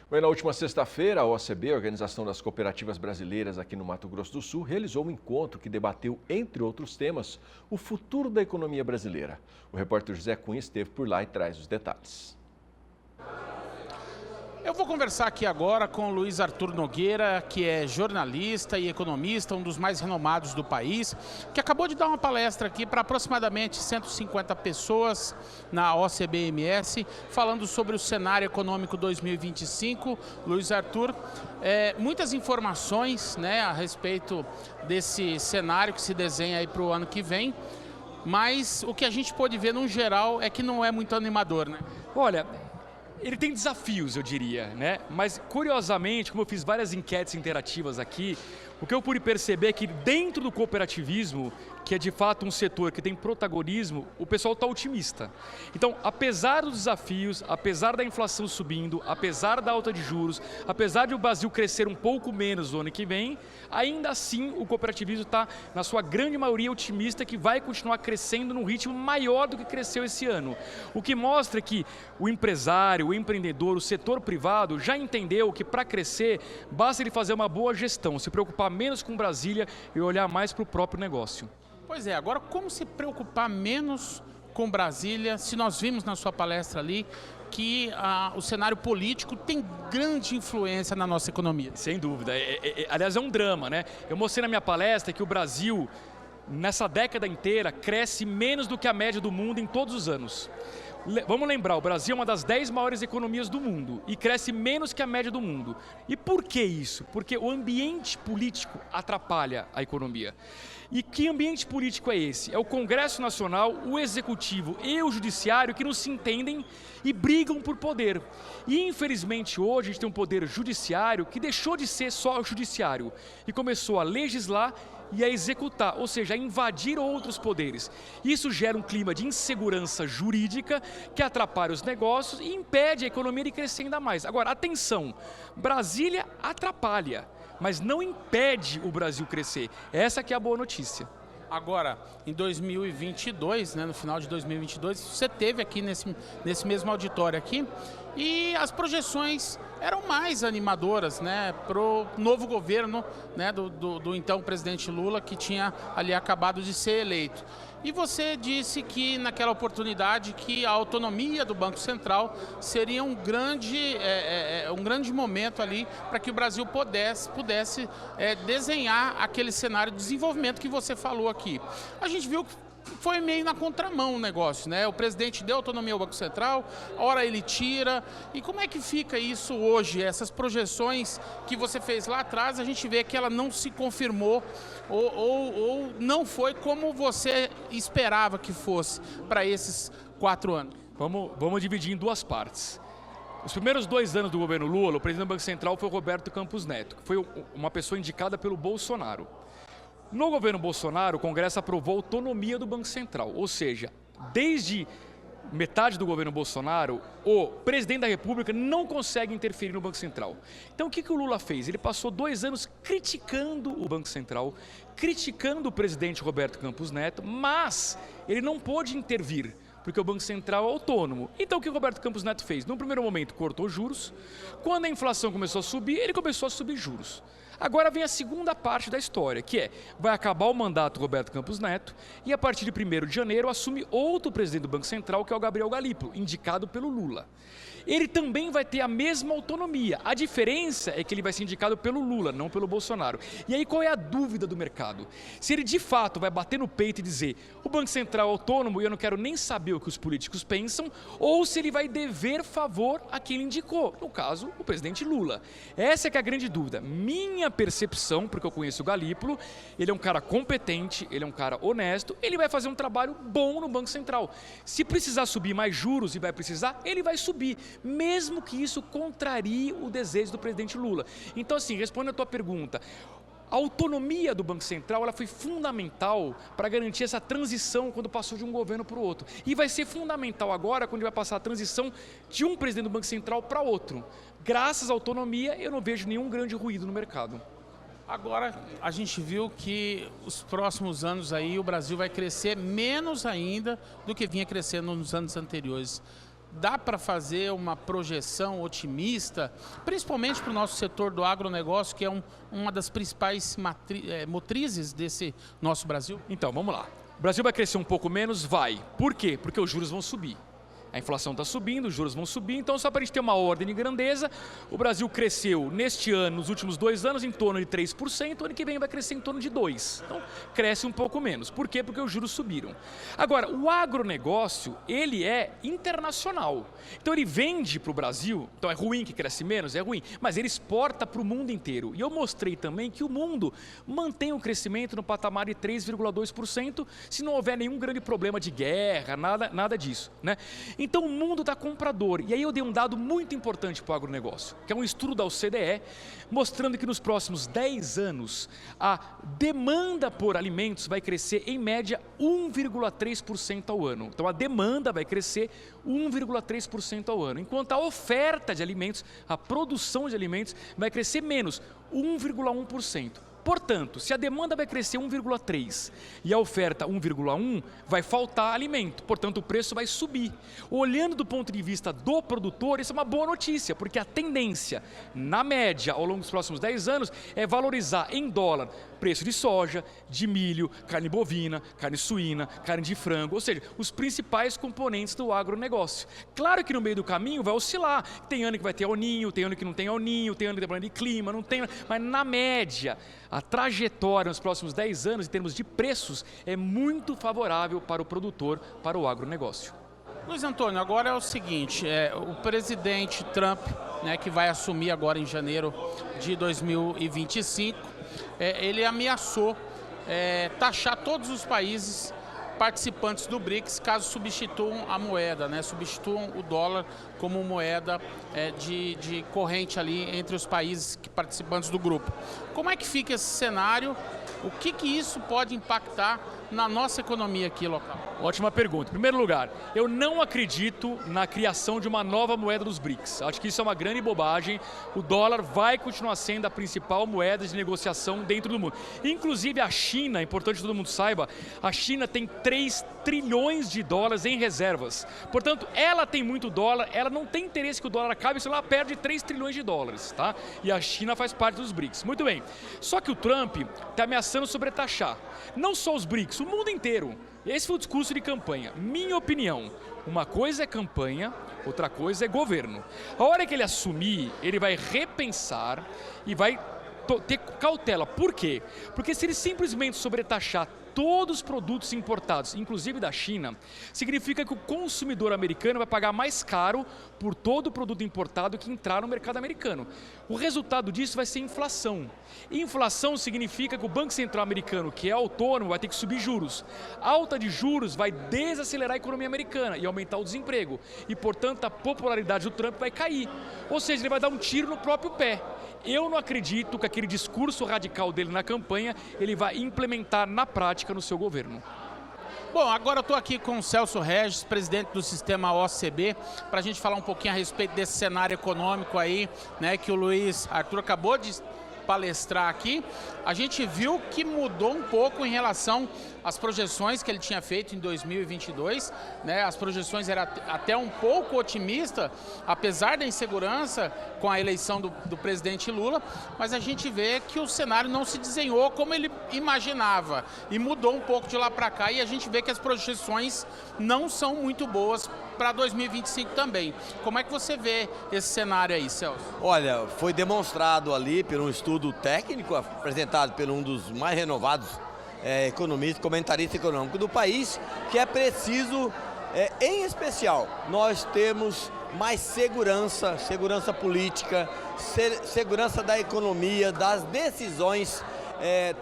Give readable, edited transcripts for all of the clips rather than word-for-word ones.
Bem, na última sexta-feira, a OCB, a Organização das Cooperativas Brasileiras aqui no Mato Grosso do Sul, realizou um encontro que debateu, entre outros temas, o futuro da economia brasileira. O repórter José Cunha esteve por lá e traz os detalhes. Eu vou conversar aqui agora com o Luiz Arthur Nogueira, que é jornalista e economista, um dos mais renomados do país, que acabou de dar uma palestra aqui para aproximadamente 150 pessoas na OCB-MS, falando sobre o cenário econômico 2025. Luiz Arthur, muitas informações, né, a respeito desse cenário que se desenha aí para o ano que vem, mas o que a gente pôde ver no geral é que não é muito animador, né? Olha, ele tem desafios, eu diria, né? Mas, curiosamente, como eu fiz várias enquetes interativas aqui, o que eu pude perceber é que dentro do cooperativismo, que é de fato um setor que tem protagonismo, o pessoal está otimista. Então, apesar dos desafios, apesar da inflação subindo, apesar da alta de juros, apesar de o Brasil crescer um pouco menos no ano que vem, ainda assim o cooperativismo está, na sua grande maioria, otimista que vai continuar crescendo num ritmo maior do que cresceu esse ano. O que mostra que o empresário, o empreendedor, o setor privado já entendeu que para crescer basta ele fazer uma boa gestão, se preocupar menos com Brasília e olhar mais para o próprio negócio. Pois é, agora como se preocupar menos com Brasília, se nós vimos na sua palestra ali que o cenário político tem grande influência na nossa economia? Sem dúvida, aliás é um drama, né? Eu mostrei na minha palestra que o Brasil, nessa década inteira, cresce menos do que a média do mundo em todos os anos. Vamos lembrar, o Brasil é uma das 10 maiores economias do mundo e cresce menos que a média do mundo. E por que isso? Porque o ambiente político atrapalha a economia. E que ambiente político é esse? É o Congresso Nacional, o Executivo e o Judiciário que não se entendem e brigam por poder. E infelizmente hoje a gente tem um poder judiciário que deixou de ser só o judiciário e começou a legislar e a executar, ou seja, a invadir outros poderes. Isso gera um clima de insegurança jurídica que atrapalha os negócios e impede a economia de crescer ainda mais. Agora, atenção, Brasília atrapalha, mas não impede o Brasil crescer. Essa que é a boa notícia. Agora, em 2022, né, no final de 2022, você teve aqui nesse mesmo auditório aqui e as projeções eram mais animadoras, né, para o novo governo, né, do então presidente Lula, que tinha ali acabado de ser eleito. E você disse que naquela oportunidade que a autonomia do Banco Central seria um grande momento ali para que o Brasil pudesse desenhar aquele cenário de desenvolvimento que você falou aqui. A gente viu que foi meio na contramão o negócio, né? O presidente deu autonomia ao Banco Central, ora ele tira. E como é que fica isso hoje? Essas projeções que você fez lá atrás, a gente vê que ela não se confirmou ou não foi como você esperava que fosse para esses 4 anos. Vamos dividir em duas partes. Os primeiros 2 anos do governo Lula, o presidente do Banco Central foi o Roberto Campos Neto, que foi uma pessoa indicada pelo Bolsonaro. No governo Bolsonaro, o Congresso aprovou a autonomia do Banco Central, ou seja, desde metade do governo Bolsonaro, o presidente da República não consegue interferir no Banco Central. Então o que o Lula fez? Ele passou 2 anos criticando o Banco Central, criticando o presidente Roberto Campos Neto, mas ele não pôde intervir, porque o Banco Central é autônomo. Então o que o Roberto Campos Neto fez? No primeiro momento cortou juros, quando a inflação começou a subir, ele começou a subir juros. Agora vem a segunda parte da história, que vai acabar o mandato do Roberto Campos Neto e a partir de 1º de janeiro assume outro presidente do Banco Central, que é o Gabriel Galípolo, indicado pelo Lula. Ele também vai ter a mesma autonomia. A diferença é que ele vai ser indicado pelo Lula, não pelo Bolsonaro. E aí qual é a dúvida do mercado? Se ele de fato vai bater no peito e dizer o Banco Central é autônomo e eu não quero nem saber o que os políticos pensam, ou se ele vai dever favor a quem ele indicou, no caso, o presidente Lula. Essa é que é a grande dúvida. Minha percepção, porque eu conheço o Galípolo, ele é um cara competente, ele é um cara honesto, ele vai fazer um trabalho bom no Banco Central. Se precisar subir mais juros e vai precisar, ele vai subir, mesmo que isso contrarie o desejo do presidente Lula. Então, assim, respondendo a tua pergunta, a autonomia do Banco Central ela foi fundamental para garantir essa transição quando passou de um governo para o outro. E vai ser fundamental agora quando vai passar a transição de um presidente do Banco Central para outro. Graças à autonomia, eu não vejo nenhum grande ruído no mercado. Agora, a gente viu que os próximos anos aí o Brasil vai crescer menos ainda do que vinha crescendo nos anos anteriores. dá para fazer uma projeção otimista, principalmente para o nosso setor do agronegócio, que é uma das principais motrizes desse nosso Brasil? Então, vamos lá. O Brasil vai crescer um pouco menos? Vai. Por quê? Porque os juros vão subir. A inflação está subindo, os juros vão subir, então só para a gente ter uma ordem de grandeza, o Brasil cresceu neste ano, nos últimos 2 anos, em torno de 3%, ano que vem vai crescer em torno de 2%. Então, cresce um pouco menos. Por quê? Porque os juros subiram. Agora, o agronegócio, ele é internacional. Então, ele vende para o Brasil, então é ruim que cresce menos? É ruim, mas ele exporta para o mundo inteiro. E eu mostrei também que o mundo mantém o crescimento no patamar de 3,2%, se não houver nenhum grande problema de guerra, nada disso, né? Então o mundo está comprador. E aí eu dei um dado muito importante para o agronegócio, que é um estudo da OCDE, mostrando que nos próximos 10 anos a demanda por alimentos vai crescer em média 1,3% ao ano. Então a demanda vai crescer 1,3% ao ano, enquanto a oferta de alimentos, a produção de alimentos vai crescer menos, 1,1%. Portanto, se a demanda vai crescer 1,3 e a oferta 1,1, vai faltar alimento, portanto o preço vai subir. Olhando do ponto de vista do produtor, isso é uma boa notícia, porque a tendência, na média, ao longo dos próximos 10 anos, é valorizar em dólar preço de soja, de milho, carne bovina, carne suína, carne de frango, ou seja, os principais componentes do agronegócio. Claro que no meio do caminho vai oscilar, tem ano que vai ter El Niño, tem ano que não tem El Niño, tem ano que tem problema de clima, não tem, mas na média, a trajetória nos próximos 10 anos, em termos de preços, é muito favorável para o produtor, para o agronegócio. Luiz Antônio, agora é o seguinte, o presidente Trump, né, que vai assumir agora em janeiro de 2025, ele ameaçou taxar todos os países participantes do BRICS caso substituam a moeda, né, substituam o dólar como moeda de corrente ali entre os países participantes do grupo. Como é que fica esse cenário? O que isso pode impactar na nossa economia aqui local? Ótima pergunta. Em primeiro lugar, eu não acredito na criação de uma nova moeda dos BRICS. Acho que isso é uma grande bobagem. O dólar vai continuar sendo a principal moeda de negociação dentro do mundo. Inclusive a China, é importante que todo mundo saiba, a China tem 3 trilhões de dólares em reservas. Portanto, ela tem muito dólar, ela não tem interesse que o dólar acabe, senão ela perde 3 trilhões de dólares, tá? E a China faz parte dos BRICS. Muito bem. Só que o Trump está ameaçando sobretaxar. Não só os BRICS, o mundo inteiro. Esse foi o discurso de campanha. Minha opinião, uma coisa é campanha, outra coisa é governo. A hora que ele assumir, ele vai repensar e vai ter cautela. Por quê? Porque se ele simplesmente sobretaxar todos os produtos importados, inclusive da China, significa que o consumidor americano vai pagar mais caro por todo o produto importado que entrar no mercado americano. O resultado disso vai ser inflação. Inflação significa que o Banco Central americano, que é autônomo, vai ter que subir juros. Alta de juros vai desacelerar a economia americana e aumentar o desemprego. E, portanto, a popularidade do Trump vai cair. Ou seja, ele vai dar um tiro no próprio pé. Eu não acredito que aquele discurso radical dele na campanha, ele vai implementar na prática no seu governo. Bom, agora eu estou aqui com o Celso Regis, presidente do sistema OCB, para a gente falar um pouquinho a respeito desse cenário econômico aí, né, que o Luiz Arthur acabou de palestrar aqui. A gente viu que mudou um pouco em relação às projeções que ele tinha feito em 2022, né? As projeções eram até um pouco otimistas, apesar da insegurança com a eleição do presidente Lula, mas a gente vê que o cenário não se desenhou como ele imaginava e mudou um pouco de lá para cá, e a gente vê que as projeções não são muito boas para 2025 também. Como é que você vê esse cenário aí, Celso? Olha, foi demonstrado ali por um estudo técnico apresentado por um dos mais renovados economistas, comentaristas econômicos do país, que é preciso, em especial, nós temos mais segurança política, segurança da economia, das decisões,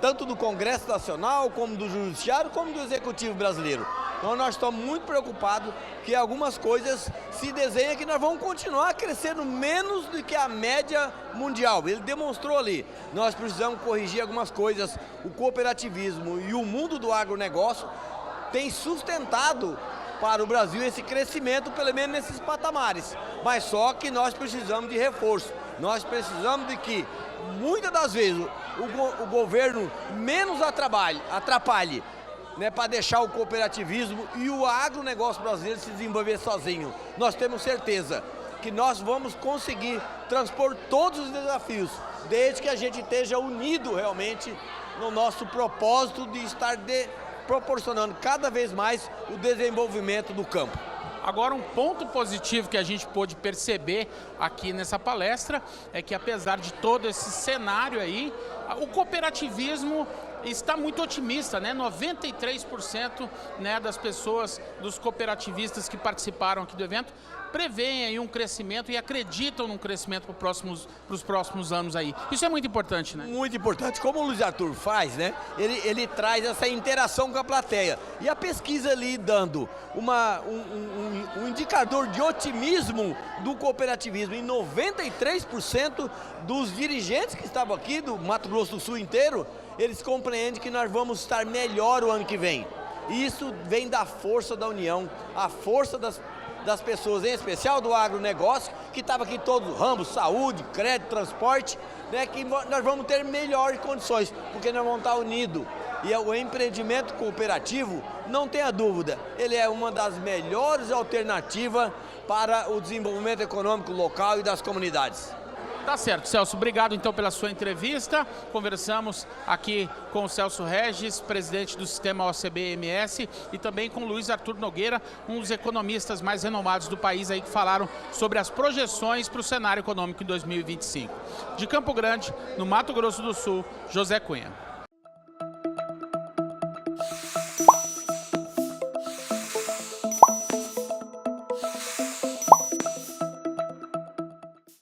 tanto do Congresso Nacional, como do Judiciário, como do Executivo brasileiro. Então nós estamos muito preocupados que algumas coisas se desenham que nós vamos continuar crescendo menos do que a média mundial. Ele demonstrou ali, nós precisamos corrigir algumas coisas. O cooperativismo e o mundo do agronegócio tem sustentado para o Brasil esse crescimento, pelo menos nesses patamares. Mas só que nós precisamos de reforço. Nós precisamos de que, muitas das vezes, o governo menos atrapalhe né, para deixar o cooperativismo e o agronegócio brasileiro se desenvolver sozinho. Nós temos certeza que nós vamos conseguir transpor todos os desafios, desde que a gente esteja unido realmente no nosso propósito de estar proporcionando cada vez mais o desenvolvimento do campo. Agora, um ponto positivo que a gente pôde perceber aqui nessa palestra é que, apesar de todo esse cenário aí, o cooperativismo está muito otimista, né? 93%, né, das pessoas, dos cooperativistas que participaram aqui do evento, preveem aí um crescimento e acreditam num crescimento para os próximos anos aí. Isso é muito importante, né? Muito importante. Como o Luiz Arthur faz, né? Ele traz essa interação com a plateia. E a pesquisa ali dando um indicador de otimismo do cooperativismo em 93% dos dirigentes que estavam aqui, do Mato Grosso do Sul inteiro, eles compreendem que nós vamos estar melhor o ano que vem. E isso vem da força da união, a força das pessoas, em especial do agronegócio, que estava aqui todos os ramos, saúde, crédito, transporte, né, que nós vamos ter melhores condições, porque nós vamos estar unidos. E o empreendimento cooperativo, não tenha dúvida, ele é uma das melhores alternativas para o desenvolvimento econômico local e das comunidades. Tá certo, Celso. Obrigado então pela sua entrevista. Conversamos aqui com o Celso Regis, presidente do sistema OCB-MS, e também com o Luiz Arthur Nogueira, um dos economistas mais renomados do país aí, que falaram sobre as projeções para o cenário econômico em 2025. De Campo Grande, no Mato Grosso do Sul, José Cunha.